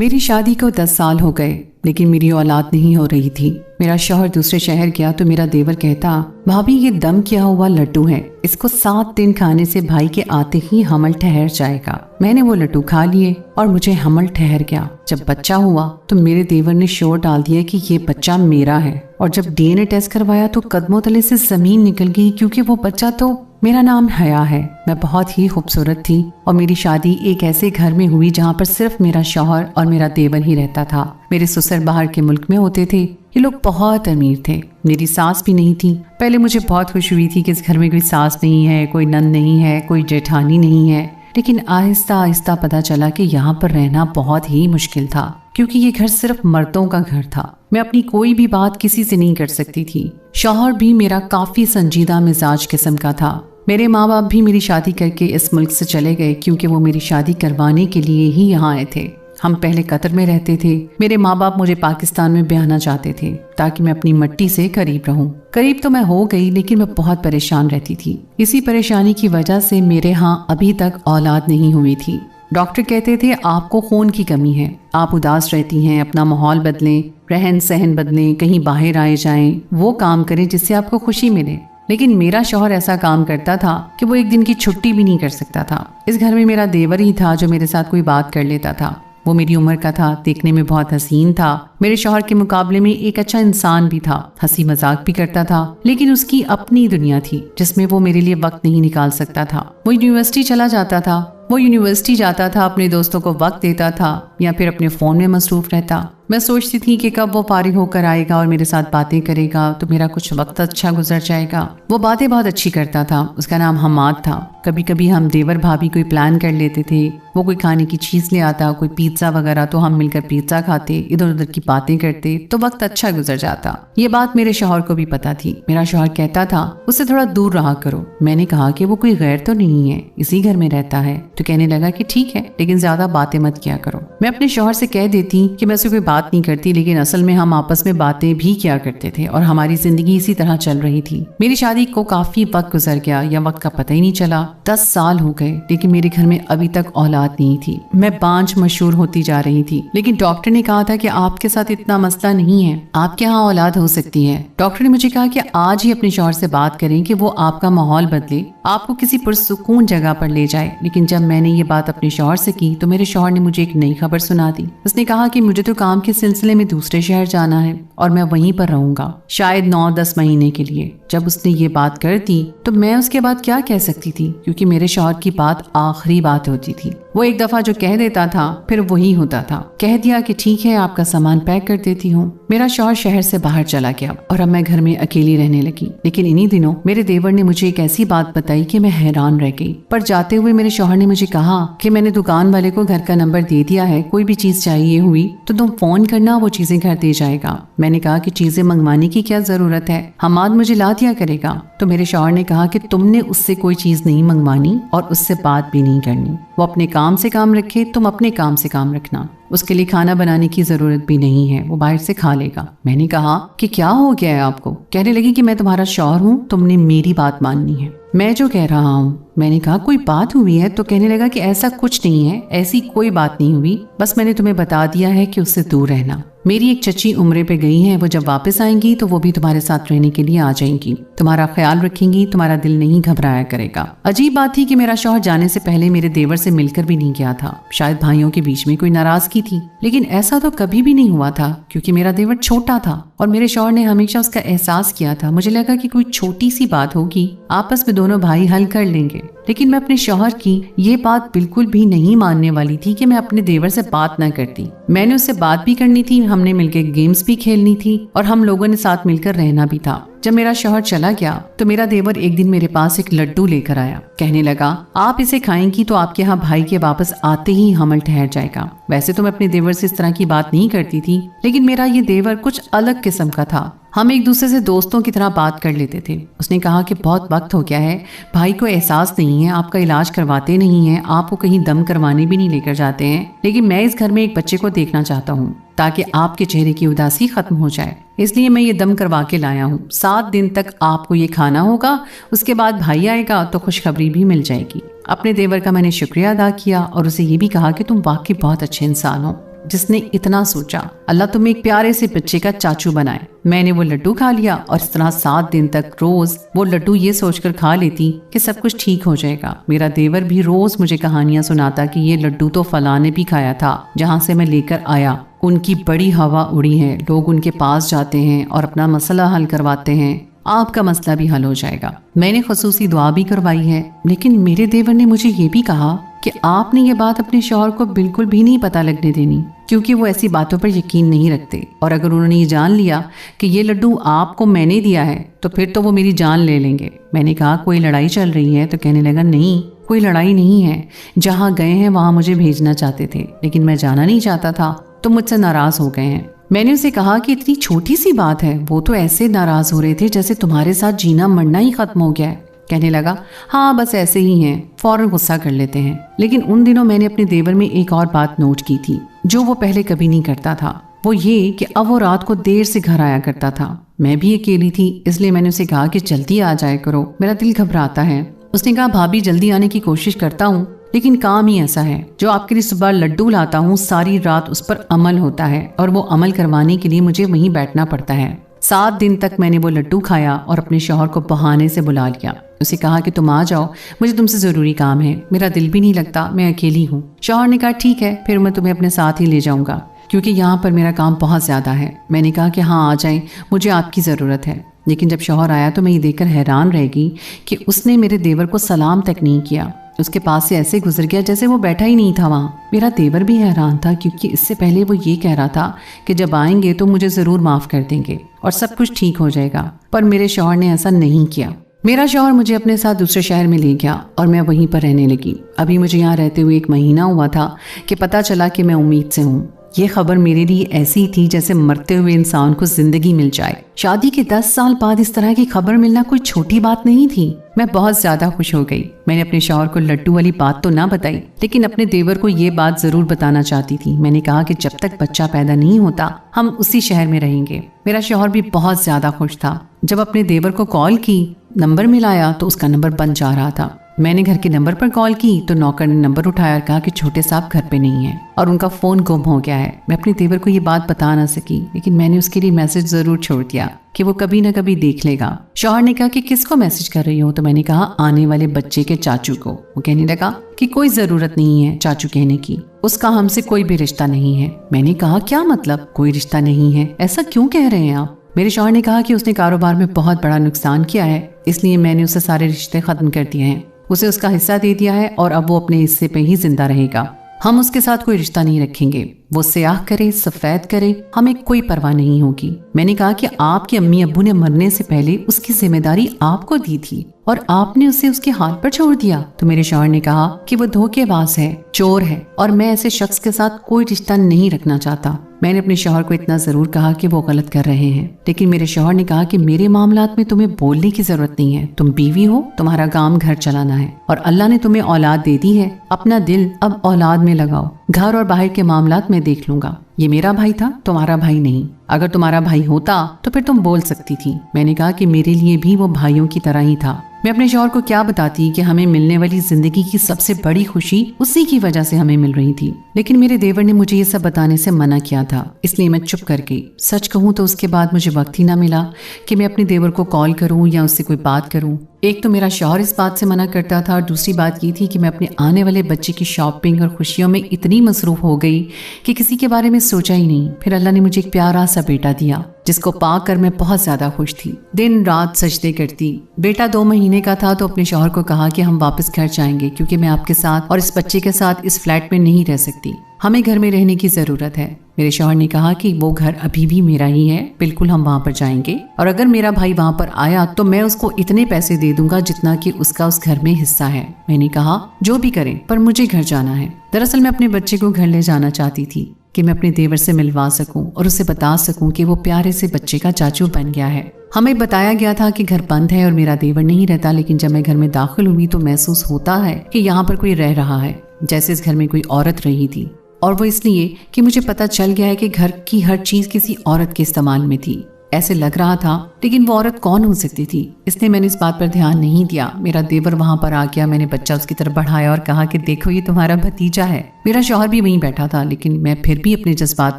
मेरी शादी को 10 साल हो गए, लेकिन मेरी औलाद नहीं हो रही थी। मेरा शौहर दूसरे शहर गया तो मेरा देवर कहता, भाभी ये दम किया हुआ लड्डू है, इसको 7 दिन खाने से भाई के आते ही हमल ठहर जाएगा। मैंने वो लड्डू खा लिए और मुझे हमल ठहर गया। जब बच्चा हुआ तो मेरे देवर ने शोर डाल दिया कि ये बच्चा मेरा है, और जब डीएनए टेस्ट करवाया तो कदमों तले से जमीन निकल गई, क्योंकि वो बच्चा तो मेरा नाम हया है। मैं बहुत ही खूबसूरत थी और मेरी शादी एक ऐसे घर में हुई जहाँ पर सिर्फ मेरा शौहर और मेरा देवर ही रहता था। मेरे ससुर बाहर के मुल्क में होते थे। ये लोग बहुत अमीर थे। मेरी सास भी नहीं थी। पहले मुझे बहुत खुशी हुई थी कि इस घर में कोई सास नहीं है, कोई नंद नहीं है, कोई जेठानी नहीं है। लेकिन आहिस्ता आहिस्ता पता चला कि यहाँ पर रहना बहुत ही मुश्किल था, क्योंकि ये घर सिर्फ मर्दों का घर था। मैं अपनी कोई भी बात किसी से नहीं कर सकती थी। शौहर भी मेरा काफी संजीदा मिजाज किस्म का था। मेरे माँ बाप भी मेरी शादी करके इस मुल्क से चले गए, क्योंकि वो मेरी शादी करवाने के लिए ही यहाँ आए थे। हम पहले कतर में रहते थे। मेरे माँ बाप मुझे पाकिस्तान में ब्याहना चाहते थे ताकि मैं अपनी मट्टी से करीब रहूं। करीब तो मैं हो गई, लेकिन मैं बहुत परेशान रहती थी। इसी परेशानी की वजह से मेरे यहाँ अभी तक औलाद नहीं हुई थी। डॉक्टर कहते थे आपको खून की कमी है, आप उदास रहती हैं, अपना माहौल बदलें, रहन सहन बदलें, कहीं बाहर आए जाएं, वो काम करें जिससे आपको खुशी मिले। लेकिन मेरा शौहर ऐसा काम करता था कि वो एक दिन की छुट्टी भी नहीं कर सकता था। इस घर में मेरा देवर ही था जो मेरे साथ कोई बात कर लेता था। वो मेरी उम्र का था, देखने में बहुत हसीन था। मेरे शौहर के मुकाबले में एक अच्छा इंसान भी था, हंसी मजाक भी करता था, लेकिन उसकी अपनी दुनिया थी जिसमें वो मेरे लिए वक्त नहीं निकाल सकता था। वो यूनिवर्सिटी चला जाता था। वो यूनिवर्सिटी जाता था, अपने दोस्तों को वक्त देता था या फिर अपने फोन में मसरूफ रहता। मैं सोचती थी कि कब वो फारिग होकर आएगा और मेरे साथ बातें करेगा तो मेरा कुछ वक्त अच्छा गुजर जाएगा। वो बातें बहुत अच्छी करता था। उसका नाम हमाद था। कभी कभी हम देवर भाभी कोई प्लान कर लेते थे। वो कोई खाने की चीज ले आता, कोई पिज्जा वगैरह, तो हम मिलकर पिज्जा खाते, इधर उधर की बातें करते, तो वक्त अच्छा गुजर जाता। ये बात मेरे शौहर को भी पता थी। मेरा शौहर कहता था उससे थोड़ा दूर रहा करो। मैंने कहा कि वो कोई गैर तो नहीं है, इसी घर में रहता है। तो कहने लगा कि ठीक है, लेकिन ज्यादा बातें मत किया करो। मैं अपने शौहर से कह देती कि मैं उससे कोई बात नहीं करती, लेकिन असल में हम आपस में बातें भी किया करते थे और हमारी जिंदगी इसी तरह चल रही थी। मेरी शादी को काफी वक्त गुजर गया या वक्त का पता ही नहीं चला। 10 साल हो गए, लेकिन मेरे घर में अभी तक औलाद नहीं थी। मैं बांझ मशहूर होती जा रही थी। लेकिन डॉक्टर ने कहा था कि आपके साथ इतना मसला नहीं है, आपके यहाँ औलाद हो सकती है। डॉक्टर ने मुझे कहा कि आज ही अपने शौहर से बात करें कि वो आपका माहौल बदले, आपको किसी पुरसुकून जगह पर ले जाए। लेकिन जब मैंने ये बात अपने शौहर से की तो मेरे शौहर ने मुझे एक नई खबर सुना दी। उसने कहा कि मुझे तो काम के सिलसिले में दूसरे शहर जाना है और मैं वहीं पर रहूंगा, शायद 9-10 महीने के लिए। जब उसने ये बात कर दी तो मैं उसके बाद क्या कह सकती थी, क्योंकि मेरे शौहर की बात आखिरी बात होती थी। वो एक दफा जो कह देता था फिर वही होता था। कह दिया कि ठीक है, आपका सामान पैक कर देती हूँ। मेरा शौहर शहर से बाहर चला गया और अब मैं घर में अकेली रहने लगी। लेकिन इन्हीं दिनों मेरे देवर ने मुझे एक ऐसी बात बताई कि मैं हैरान रह गई। पर जाते हुए मेरे शौहर ने मुझे कहा कि मैंने दुकान वाले को घर का नंबर दे दिया है, कोई भी चीज चाहिए हुई तो तुम फोन करना, वो चीजें घर दे जाएगा। मैंने कहा कि चीजें मंगवाने की क्या जरूरत है, हमाद मुझे ला दिया करेगा। तो मेरे शौहर ने कहा कि तुमने उससे कोई चीज नहीं मंगवानी और उससे बात भी नहीं करनी। वो अपने काम से काम रखे, तुम अपने काम से काम रखना। उसके लिए खाना बनाने की जरूरत भी नहीं है, वो बाहर से खा लेगा। मैंने कहा कि क्या हो गया है आपको? कहने लगी कि मैं तुम्हारा शौहर हूँ, तुमने मेरी बात माननी है, मैं जो कह रहा हूँ। मैंने कहा कोई बात हुई है? तो कहने लगा कि ऐसा कुछ नहीं है, ऐसी कोई बात नहीं हुई, बस मैंने तुम्हें बता दिया है कि उससे दूर रहना। मेरी एक चची उम्रे पे गई हैं, वो जब वापस आएंगी तो वो भी तुम्हारे साथ रहने के लिए आ जाएंगी, तुम्हारा ख्याल रखेंगी, तुम्हारा दिल नहीं घबराया करेगा। अजीब बात थी कि मेरा शौहर जाने से पहले मेरे देवर से मिलकर भी नहीं गया था। शायद भाइयों के बीच में कोई नाराजगी थी, लेकिन ऐसा तो कभी भी नहीं हुआ था, क्योंकि मेरा देवर छोटा था और मेरे शौहर ने हमेशा उसका एहसास किया था। मुझे लगा कि कोई छोटी सी बात होगी, आपस में दोनों भाई हल कर लेंगे। लेकिन मैं अपने शौहर की ये बात बिल्कुल भी नहीं मानने वाली थी कि मैं अपने देवर से बात ना करती। मैंने उससे बात भी करनी थी, हमने मिलकर गेम्स भी खेलनी थी और हम लोगों ने साथ मिलकर रहना भी था। जब मेरा शौहर चला गया तो मेरा देवर एक दिन मेरे पास एक लड्डू लेकर आया। कहने लगा आप इसे खाएंगी तो आपके यहाँ भाई के वापस आते ही हमल ठहर जाएगा। वैसे तो मैं अपने देवर से इस तरह की बात नहीं करती थी, लेकिन मेरा ये देवर कुछ अलग किस्म का था। हम एक दूसरे से दोस्तों की तरह बात कर लेते थे। उसने कहा कि बहुत वक्त हो गया है, भाई को एहसास नहीं है, आपका इलाज करवाते नहीं है, आपको कहीं दम करवाने भी नहीं लेकर जाते हैं, लेकिन मैं इस घर में एक बच्चे को देखना चाहता हूँ ताकि आपके चेहरे की उदासी खत्म हो जाए, इसलिए मैं ये दम करवा के लाया हूँ। 7 दिन तक आपको ये खाना होगा, उसके बाद भाई आएगा तो खुशखबरी भी मिल जाएगी। अपने देवर का मैंने शुक्रिया अदा किया और उसे ये भी कहा कि तुम वाकई बहुत अच्छे इंसान हो। जिसने इतना सोचा अल्लाह तुम्हें एक प्यारे से बच्चे का चाचू बनाए। मैंने वो लड्डू खा लिया और इस तरह 7 दिन तक रोज वो लड्डू ये सोचकर खा लेती कि सब कुछ ठीक हो जाएगा। मेरा देवर भी रोज मुझे कहानियां सुनाता कि ये लड्डू तो फलां ने भी खाया था जहाँ से मैं लेकर आया। उनकी बड़ी हवा उड़ी है, लोग उनके पास जाते हैं और अपना मसला हल करवाते हैं, आपका मसला भी हल हो जाएगा। मैंने खसूसी दुआ भी करवाई है, लेकिन मेरे देवर ने मुझे ये भी कहा कि आपने ये बात अपने शौहर को बिल्कुल भी नहीं पता लगने देनी, क्योंकि वो ऐसी बातों पर यकीन नहीं रखते और अगर उन्होंने ये जान लिया कि ये लड्डू आपको मैंने दिया है तो फिर तो वो मेरी जान ले लेंगे। मैंने कहा कोई लड़ाई चल रही है? तो कहने लगा नहीं, कोई लड़ाई नहीं है, जहाँ गए हैं वहाँ मुझे भेजना चाहते थे लेकिन मैं जाना नहीं चाहता था तो मुझसे नाराज हो गए हैं। मैंने उसे कहा कि इतनी छोटी सी बात है, वो तो ऐसे नाराज हो रहे थे जैसे तुम्हारे साथ जीना मरना ही खत्म हो गया है। कहने लगा हाँ बस ऐसे ही हैं, फौरन गुस्सा कर लेते हैं। लेकिन उन दिनों मैंने अपने देवर में एक और बात नोट की थी जो वो पहले कभी नहीं करता था, वो ये कि अब वो रात को देर से घर आया करता था। मैं भी अकेली थी, इसलिए मैंने उसे कहा कि जल्दी आ जाया करो, मेरा दिल घबराता है। उसने कहा भाभी जल्दी आने की कोशिश करता हूँ, लेकिन काम ही ऐसा है, जो आपके लिए सुबह लड्डू लाता हूँ सारी रात उस पर अमल होता है और वो अमल करवाने के लिए मुझे वहीं बैठना पड़ता है। 7 दिन तक मैंने वो लड्डू खाया और अपने शौहर को बहाने से बुला लिया। उसे कहा कि तुम आ जाओ, मुझे तुमसे ज़रूरी काम है, मेरा दिल भी नहीं लगता, मैं अकेली हूँ। शौहर ने कहा ठीक है, फिर मैं तुम्हें अपने साथ ही ले जाऊँगा क्योंकि यहाँ पर मेरा काम बहुत ज़्यादा है। मैंने कहा कि हाँ आ जाएं, मुझे आपकी ज़रूरत है। लेकिन जब शौहर आया तो मैं ये देखकर हैरान रह गई कि उसने मेरे देवर को सलाम तक नहीं किया, उसके पास से ऐसे गुजर गया जैसे वो बैठा ही नहीं था वहाँ। मेरा देवर भी हैरान था क्योंकि इससे पहले वो ये कह रहा था कि जब आएंगे तो मुझे ज़रूर माफ़ कर देंगे और सब कुछ ठीक हो जाएगा, पर मेरे शौहर ने ऐसा नहीं किया। मेरा शौहर मुझे अपने साथ दूसरे शहर में ले गया और मैं वहीं पर रहने लगी। अभी मुझे यहाँ रहते हुए 1 महीना हुआ था कि पता चला कि मैं उम्मीद से हूँ। ये खबर मेरे लिए ऐसी थी जैसे मरते हुए इंसान को जिंदगी मिल जाए। शादी के 10 साल बाद इस तरह की खबर मिलना कोई छोटी बात नहीं थी। मैं बहुत ज्यादा खुश हो गई। मैंने अपने शौहर को लड्डू वाली बात तो ना बताई, लेकिन अपने देवर को ये बात जरूर बताना चाहती थी। मैंने कहा कि जब तक बच्चा पैदा नहीं होता हम उसी शहर में रहेंगे। मेरा शौहर भी बहुत ज्यादा खुश था। जब अपने देवर को कॉल की, नंबर मिलाया तो उसका नंबर बंद जा रहा था। मैंने घर के नंबर पर कॉल की तो नौकर ने नंबर उठाया और कहा कि छोटे साहब घर पे नहीं है और उनका फोन गुम हो गया है। मैं अपने देवर को ये बात बता ना सकी, लेकिन मैंने उसके लिए मैसेज जरूर छोड़ दिया कि वो कभी ना कभी देख लेगा। शौहर ने कहा कि किसको मैसेज कर रही हो? तो मैंने कहा आने वाले बच्चे के चाचू को। वो कहने लगा कि कोई जरूरत नहीं है चाचू कहने की, उसका हमसे कोई भी रिश्ता नहीं है। मैंने कहा क्या मतलब कोई रिश्ता नहीं है, ऐसा क्यों कह रहे हैं आप? मेरे शौहर ने कहा कि उसने कारोबार में बहुत बड़ा नुकसान किया है, इसलिए मैंने उससे सारे रिश्ते खत्म कर दिए हैं, उसे उसका हिस्सा दे दिया है और अब वो अपने हिस्से पे ही जिंदा रहेगा। हम उसके साथ कोई रिश्ता नहीं रखेंगे, वो स्याह करे सफेद करे, हमें कोई परवाह नहीं होगी। मैंने कहा कि आपके अम्मी अब्बू ने मरने से पहले उसकी जिम्मेदारी आपको दी थी और आपने उसे उसके हाथ पर छोड़ दिया। तो मेरे शौहर ने कहा कि वो धोखेबाज है, चोर है और मैं ऐसे शख्स के साथ कोई रिश्ता नहीं रखना चाहता। मैंने अपने शौहर को इतना जरूर कहा कि वो गलत कर रहे हैं, लेकिन मेरे शौहर ने कहा कि मेरे मामलात में तुम्हें बोलने की जरूरत नहीं है, तुम बीवी हो, तुम्हारा काम घर चलाना है और अल्लाह ने तुम्हें औलाद दे दी है, अपना दिल अब औलाद में लगाओ, घर और बाहर के मामलात में देख लूंगा। ये मेरा भाई था, तुम्हारा भाई नहीं। अगर तुम्हारा भाई होता तो फिर तुम बोल सकती थी। मैंने कहा कि मेरे लिए भी वो भाइयों की तरह ही था। मैं अपने शौहर को क्या बताती कि हमें मिलने वाली जिंदगी की सबसे बड़ी खुशी उसी की वजह से हमें मिल रही थी, लेकिन मेरे देवर ने मुझे ये सब बताने से मना किया था, इसलिए मैं चुप कर गई। सच कहूँ तो उसके बाद मुझे वक्त ही ना मिला कि मैं अपने देवर को कॉल करूँ या उससे कोई बात करूँ। एक तो मेरा शौहर इस बात से मना करता था और दूसरी बात ये थी कि मैं अपने आने वाले बच्चे की शॉपिंग और खुशियों में इतनी मसरूफ हो गई कि किसी के बारे में सोचा ही नहीं। फिर अल्लाह ने मुझे एक प्यारा सा बेटा दिया जिसको पाकर मैं बहुत ज्यादा खुश थी, दिन रात सजदे करती। बेटा 2 महीने का था तो अपने शौहर को कहा कि हम वापस घर जाएंगे क्योंकि मैं आपके साथ और इस बच्चे के साथ इस फ्लैट में नहीं रह सकती, हमें घर में रहने की जरूरत है। मेरे शौहर ने कहा कि वो घर अभी भी मेरा ही है, बिल्कुल हम वहाँ पर जाएंगे और अगर मेरा भाई वहाँ पर आया तो मैं उसको इतने पैसे दे दूंगा जितना कि उसका उस घर में हिस्सा है। मैंने कहा जो भी करें पर मुझे घर जाना है। दरअसल मैं अपने बच्चे को घर ले जाना चाहती थी कि मैं अपने देवर से मिलवा सकूं और उसे बता सकूं कि वो प्यारे से बच्चे का चाचू बन गया है। हमें बताया गया था कि घर बंद है और मेरा देवर नहीं रहता, लेकिन जब मैं घर में दाखिल हुई तो महसूस होता है कि यहाँ पर कोई रह रहा है, जैसे इस घर में कोई औरत रही थी। और वो इसलिए कि मुझे पता चल गया है कि घर की हर चीज किसी औरत के इस्तेमाल में थी। ऐसे लग रहा था, लेकिन वो औरत कौन हो सकती थी? इसलिए मैंने इस बात पर ध्यान नहीं दिया। मेरा देवर वहां पर आ गया। मैंने बच्चा उसकी तरफ बढ़ाया और कहा कि देखो ये तुम्हारा भतीजा है। मेरा शौहर भी वहीं बैठा था, लेकिन मैं फिर भी अपने जज्बात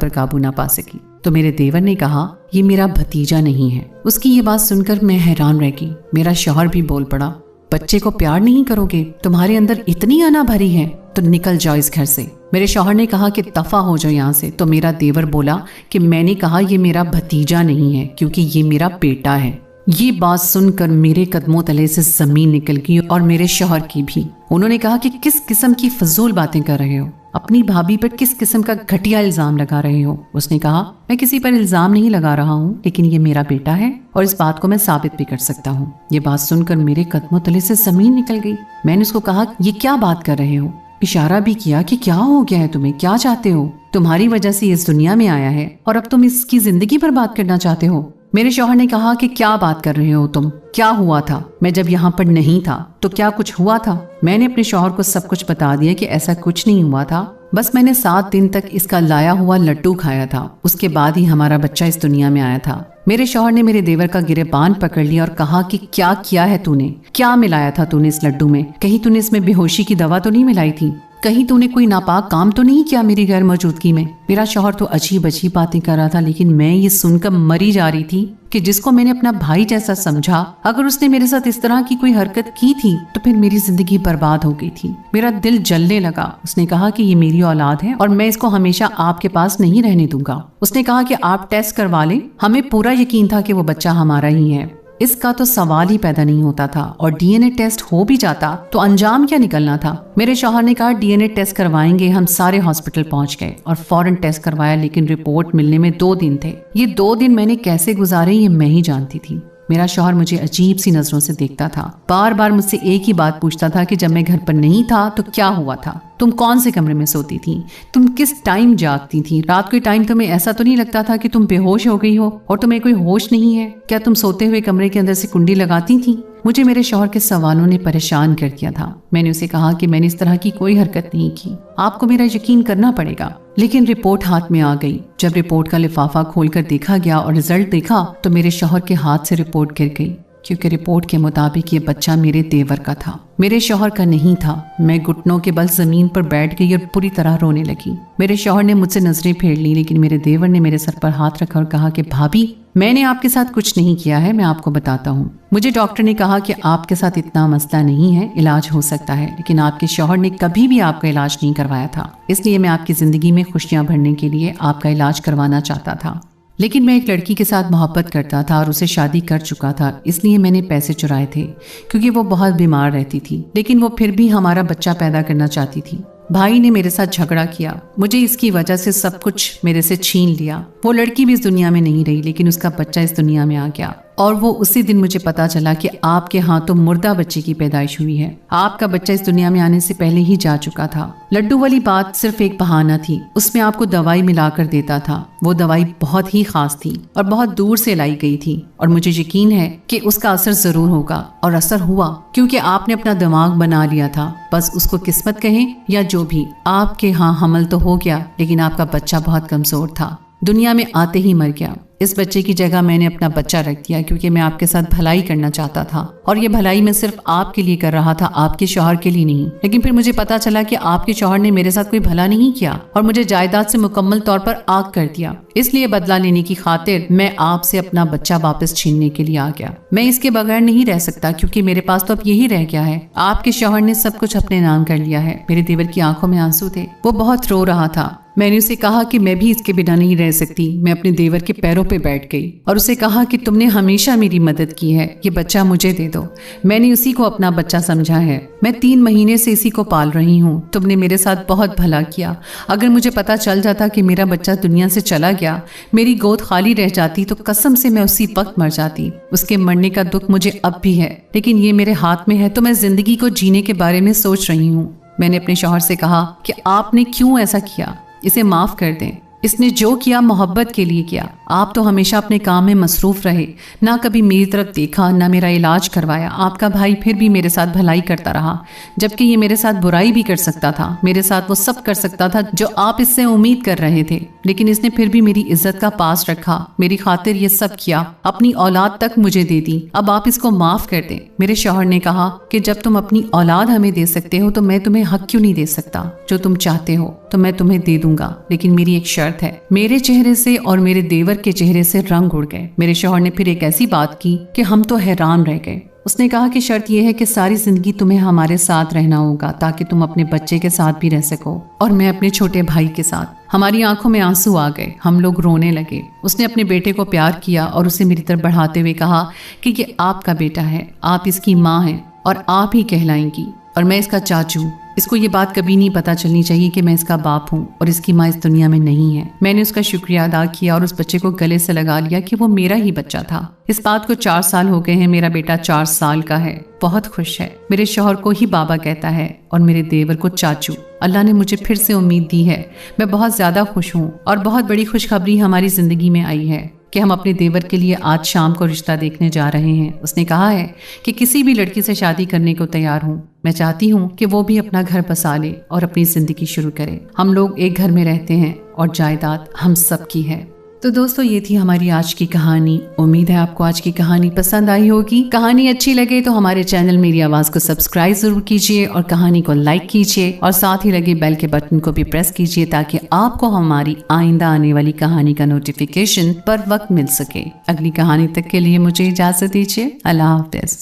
पर काबू ना पा सकी। तो मेरे देवर ने कहा ये मेरा भतीजा नहीं है। उसकी ये बात सुनकर मैं हैरान रह गई। मेरा शौहर भी बोल पड़ा, बच्चे को प्यार नहीं करोगे? तुम्हारे अंदर इतनी अना भरी है तो निकल जाओ इस घर से। मेरे शौहर ने कहा कि दफा हो जाओ यहाँ से। तो मेरा देवर बोला कि मैंने कहा ये मेरा भतीजा नहीं है, क्योंकि ये मेरा बेटा है। ये बात सुनकर मेरे कदमों तले से जमीन निकल गई और मेरे शौहर की भी। उन्होंने कहा कि किस किस्म की फजूल बातें कर रहे हो, अपनी भाभी पर किस किस्म का घटिया इल्जाम लगा रहे हो। उसने कहा मैं किसी पर इल्जाम नहीं लगा रहा हूँ, लेकिन ये मेरा बेटा है और इस बात को मैं साबित भी कर सकता हूँ। ये बात सुनकर मेरे कदमों तले से जमीन निकल गई। मैंने उसको कहा ये क्या बात कर रहे हो? इशारा भी किया कि क्या हो गया है तुम्हें, क्या चाहते हो? तुम्हारी वजह से इस दुनिया में आया है और अब तुम इसकी जिंदगी पर बात करना चाहते हो। मेरे शौहर ने कहा कि क्या बात कर रहे हो तुम? क्या हुआ था? मैं जब यहाँ पर नहीं था तो क्या कुछ हुआ था? मैंने अपने शौहर को सब कुछ बता दिया कि ऐसा कुछ नहीं हुआ था, बस मैंने 7 दिन तक इसका लाया हुआ लड्डू खाया था। उसके बाद ही हमारा बच्चा इस दुनिया में आया था। मेरे शौहर ने मेरे देवर का गिरेबान पकड़ लिया और कहा कि क्या किया है तूने? क्या मिलाया था तूने इस लड्डू में? कहीं तूने इसमें बेहोशी की दवा तो नहीं मिलाई थी? कहीं तूने कोई नापाक काम तो नहीं किया मेरी गैर मौजूदगी में? मेरा शौहर तो अजीब अजीब बातें कर रहा था, लेकिन मैं ये सुनकर मरी जा रही थी कि जिसको मैंने अपना भाई जैसा समझा, अगर उसने मेरे साथ इस तरह की कोई हरकत की थी तो फिर मेरी जिंदगी बर्बाद हो गई थी। मेरा दिल जलने लगा। उसने कहा कि ये मेरी औलाद है और मैं इसको हमेशा आपके पास नहीं रहने दूंगा। उसने कहा कि आप टेस्ट करवा लें। हमें पूरा यकीन था कि वो बच्चा हमारा ही है। इसका तो सवाल ही पैदा नहीं होता था, और डीएनए टेस्ट हो भी जाता तो अंजाम क्या निकलना था? मेरे शौहर ने कहा डीएनए टेस्ट करवाएंगे। हम सारे हॉस्पिटल पहुंच गए और फौरन टेस्ट करवाया, लेकिन रिपोर्ट मिलने में 2 दिन थे। ये 2 दिन मैंने कैसे गुजारे ये मैं ही जानती थी। मेरा शौहर मुझे अजीब सी नजरों से देखता था। बार बार मुझसे एक ही बात पूछता था कि जब मैं घर पर नहीं था तो क्या हुआ था? तुम कौन से कमरे में सोती थी? तुम किस टाइम जागती थी? रात के टाइम तुम्हें ऐसा तो नहीं लगता था कि तुम बेहोश हो गई हो और तुम्हें कोई होश नहीं है? क्या तुम सोते हुए कमरे के अंदर से कुंडी लगाती थी? मुझे मेरे शौहर के सवालों ने परेशान कर दिया था। मैंने उसे कहा कि मैंने इस तरह की कोई हरकत नहीं की, आपको मेरा यकीन करना पड़ेगा। लेकिन रिपोर्ट हाथ में आ गई। जब रिपोर्ट का लिफाफा खोलकर देखा गया और रिजल्ट देखा तो मेरे शौहर के हाथ से रिपोर्ट गिर गई, क्योंकि रिपोर्ट के मुताबिक ये बच्चा मेरे देवर का था, मेरे शौहर का नहीं था। मैं घुटनों के बल जमीन पर बैठ गई और पूरी तरह रोने लगी। मेरे शौहर ने मुझसे नजरें फेर ली, लेकिन मेरे देवर ने मेरे सर पर हाथ रखा और कहा कि भाभी मैंने आपके साथ कुछ नहीं किया है, मैं आपको बताता हूँ। मुझे डॉक्टर ने कहा कि आपके साथ इतना मसला नहीं है, इलाज हो सकता है, लेकिन आपके शौहर ने कभी भी आपका इलाज नहीं करवाया था। इसलिए मैं आपकी जिंदगी में खुशियां भरने के लिए आपका इलाज करवाना चाहता था। लेकिन मैं एक लड़की के साथ मोहब्बत करता था और उसे शादी कर चुका था, इसलिए मैंने पैसे चुराए थे, क्योंकि वो बहुत बीमार रहती थी, लेकिन वो फिर भी हमारा बच्चा पैदा करना चाहती थी। भाई ने मेरे साथ झगड़ा किया, मुझे इसकी वजह से सब कुछ मेरे से छीन लिया। वो लड़की भी इस दुनिया में नहीं रही, लेकिन उसका बच्चा इस दुनिया में आ गया। और वो उसी दिन मुझे पता चला कि आपके हाथों मुर्दा बच्चे की पैदाइश हुई है। आपका बच्चा इस दुनिया में आने से पहले ही जा चुका था। लड्डू वाली बात सिर्फ एक बहाना थी, उसमें आपको दवाई मिलाकर देता था। वो दवाई बहुत ही खास थी और बहुत दूर से लाई गई थी, और मुझे यकीन है कि उसका असर जरूर होगा। और असर हुआ, क्योंकि आपने अपना दिमाग बना लिया था। बस उसको किस्मत कहें या जो भी, आपके यहाँ हमल तो हो गया, लेकिन आपका बच्चा बहुत कमजोर था, दुनिया में आते ही मर गया। इस बच्चे की जगह मैंने अपना बच्चा रख दिया, क्योंकि मैं आपके साथ भलाई करना चाहता था, और ये भलाई मैं सिर्फ आपके लिए कर रहा था, आपके शौहर के लिए नहीं। लेकिन फिर मुझे पता चला कि आपके शौहर ने मेरे साथ कोई भला नहीं किया और मुझे जायदाद से मुकम्मल तौर पर आग कर दिया। इसलिए बदला लेने की खातिर मैं आपसे अपना बच्चा वापस छीनने के लिए आ गया। मैं इसके बगैर नहीं रह सकता, क्योंकि मेरे पास तो अब यही रह गया है। आपके शौहर ने सब कुछ अपने नाम कर लिया है। मेरे देवर की आंखों में आंसू थे, वो बहुत रो रहा था। मैंने उसे कहा कि मैं भी इसके बिना नहीं रह सकती। मैं अपने देवर के पैरों पे बैठ गई और उसे कहा कि तुमने हमेशा मेरी मदद की है, ये बच्चा मुझे दे दो। मैंने उसी को अपना बच्चा समझा है। मैं 3 महीने से इसी को पाल रही हूँ। तुमने मेरे साथ बहुत भला किया। अगर मुझे पता चल जाता कि मेरा बच्चा दुनिया से चला गया, मेरी गोद खाली रह जाती, तो कसम से मैं उसी वक्त मर जाती। उसके मरने का दुख मुझे अब भी है, लेकिन ये मेरे हाथ में है, तो मैं जिंदगी को जीने के बारे में सोच रही हूँ। मैंने अपने शौहर से कहा कि आपने क्यों ऐसा किया, इसे माफ कर दें। इसने जो किया मोहब्बत के लिए किया। आप तो हमेशा अपने काम में मसरूफ रहे, ना कभी मेरी तरफ देखा, ना मेरा इलाज करवाया। आपका भाई फिर भी मेरे साथ भलाई करता रहा, जबकि ये मेरे साथ बुराई भी कर सकता था। मेरे साथ वो सब कर सकता था जो आप इससे उम्मीद कर रहे थे, लेकिन इसने फिर भी मेरी इज्जत का पास रखा, मेरी खातिर ये सब किया, अपनी औलाद तक मुझे दे दी। अब आप इसको माफ कर दें। मेरे शौहर ने कहा कि जब तुम अपनी औलाद हमें दे सकते हो तो मैं तुम्हें हक क्यों नहीं दे सकता? जो तुम चाहते हो तो मैं तुम्हें दे दूंगा, लेकिन मेरी एक शर्त है। मेरे चेहरे से और मेरे देवर के चेहरे से रंग उड़ गए। मेरे शौहर ने फिर एक ऐसी बात की कि हम तो हैरान रह गए। उसने कहा कि शर्त यह है कि सारी जिंदगी तुम्हें हमारे साथ रहना होगा, ताकि तुम अपने बच्चे के साथ भी रह सको और मैं अपने छोटे भाई के साथ। हमारी आंखों में आंसू आ गए, हम लोग रोने लगे। उसने अपने बेटे को प्यार किया और उसे मेरी तरफ बढ़ाते हुए कहा कि ये आपका बेटा है, आप इसकी माँ हैं और आप ही कहलाएंगी, और मैं इसका चाचू। इसको ये बात कभी नहीं पता चलनी चाहिए कि मैं इसका बाप हूँ और इसकी माँ इस दुनिया में नहीं है। मैंने उसका शुक्रिया अदा किया और उस बच्चे को गले से लगा लिया कि वो मेरा ही बच्चा था। इस बात को 4 साल हो गए हैं। मेरा बेटा 4 साल का है, बहुत खुश है। मेरे शौहर को ही बाबा कहता है और मेरे देवर को चाचू। अल्लाह ने मुझे फिर से उम्मीद दी है। मैं बहुत ज्यादा खुश हूँ और बहुत बड़ी खुशखबरी हमारी जिंदगी में आई है कि हम अपने देवर के लिए आज शाम को रिश्ता देखने जा रहे हैं। उसने कहा है कि किसी भी लड़की से शादी करने को तैयार हूँ। मैं चाहती हूँ कि वो भी अपना घर बसा ले और अपनी जिंदगी शुरू करे। हम लोग एक घर में रहते हैं और जायदाद हम सबकी है। तो दोस्तों, ये थी हमारी आज की कहानी। उम्मीद है आपको आज की कहानी पसंद आई होगी। कहानी अच्छी लगे तो हमारे चैनल मेरी आवाज को सब्सक्राइब जरूर कीजिए और कहानी को लाइक कीजिए और साथ ही लगे बेल के बटन को भी प्रेस कीजिए, ताकि आपको हमारी आइंदा आने वाली कहानी का नोटिफिकेशन पर वक्त मिल सके। अगली कहानी तक के लिए मुझे इजाजत दीजिए। अल्लाह हाफिज।